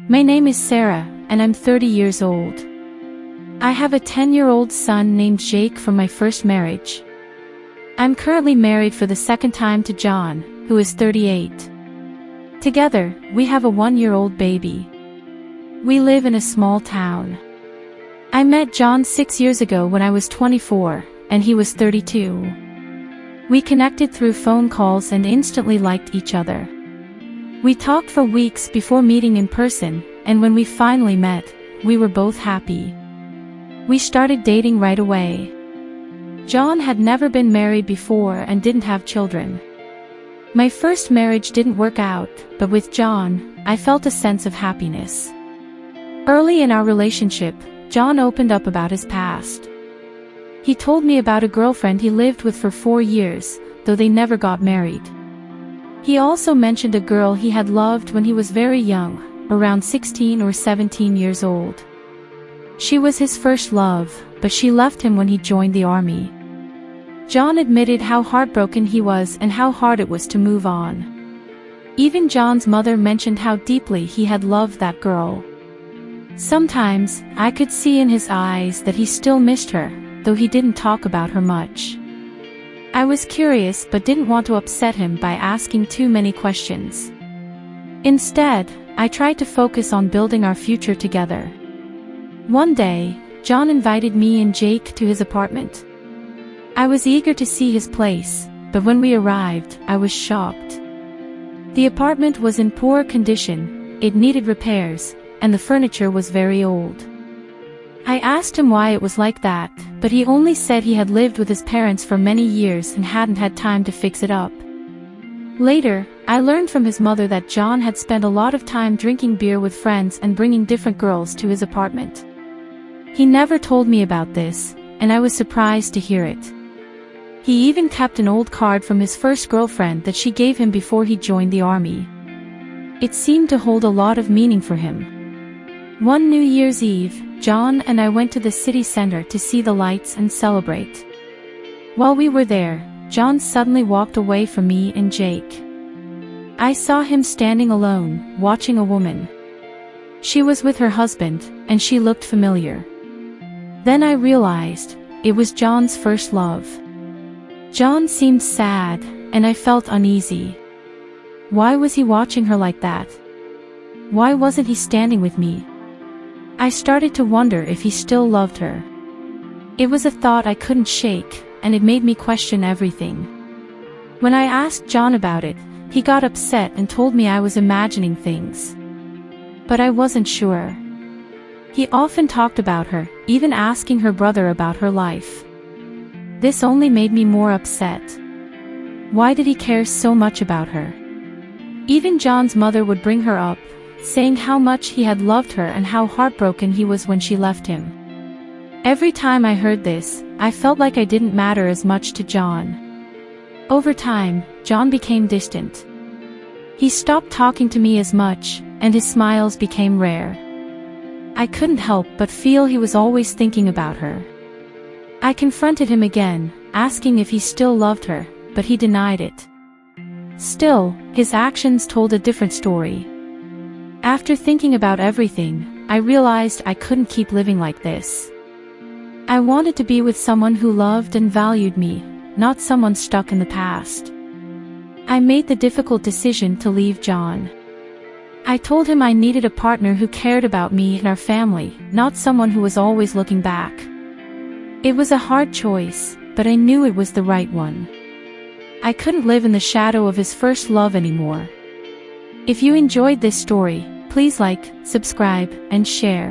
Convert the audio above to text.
My name is Sara, and I'm 30 years old. I have a 10-year-old son named Jake from my first marriage. I'm currently married for the second time to John, who is 38. Together, we have a 1-year-old baby. We live in a small town. I met John 6 years ago when I was 24, and he was 32. We connected through phone calls and instantly liked each other. We talked for weeks before meeting in person, and when we finally met, we were both happy. We started dating right away. John had never been married before and didn't have children. My first marriage didn't work out, but with John, I felt a sense of happiness. Early in our relationship, John opened up about his past. He told me about a girlfriend he lived with for 4 years, though they never got married. He also mentioned a girl he had loved when he was very young, around 16 or 17 years old. She was his first love, but she left him when he joined the army. John admitted how heartbroken he was and how hard it was to move on. Even John's mother mentioned how deeply he had loved that girl. Sometimes, I could see in his eyes that he still missed her, though he didn't talk about her much. I was curious but didn't want to upset him by asking too many questions. Instead, I tried to focus on building our future together. One day, John invited me and Jake to his apartment. I was eager to see his place, but when we arrived, I was shocked. The apartment was in poor condition, it needed repairs, and the furniture was very old. I asked him why it was like that, but he only said he had lived with his parents for many years and hadn't had time to fix it up. Later, I learned from his mother that John had spent a lot of time drinking beer with friends and bringing different girls to his apartment. He never told me about this, and I was surprised to hear it. He even kept an old card from his first girlfriend that she gave him before he joined the army. It seemed to hold a lot of meaning for him. One New Year's Eve, John and I went to the city center to see the lights and celebrate. While we were there, John suddenly walked away from me and Jake. I saw him standing alone, watching a woman. She was with her husband, and she looked familiar. Then I realized, it was John's first love. John seemed sad, and I felt uneasy. Why was he watching her like that? Why wasn't he standing with me? I started to wonder if he still loved her. It was a thought I couldn't shake, and it made me question everything. When I asked John about it, he got upset and told me I was imagining things. But I wasn't sure. He often talked about her, even asking her brother about her life. This only made me more upset. Why did he care so much about her? Even John's mother would bring her up, saying how much he had loved her and how heartbroken he was when she left him. Every time I heard this, I felt like I didn't matter as much to John. Over time, John became distant. He stopped talking to me as much, and his smiles became rare. I couldn't help but feel he was always thinking about her. I confronted him again, asking if he still loved her, but he denied it. Still, his actions told a different story. After thinking about everything, I realized I couldn't keep living like this. I wanted to be with someone who loved and valued me, not someone stuck in the past. I made the difficult decision to leave John. I told him I needed a partner who cared about me and our family, not someone who was always looking back. It was a hard choice, but I knew it was the right one. I couldn't live in the shadow of his first love anymore. If you enjoyed this story, please like, subscribe, and share.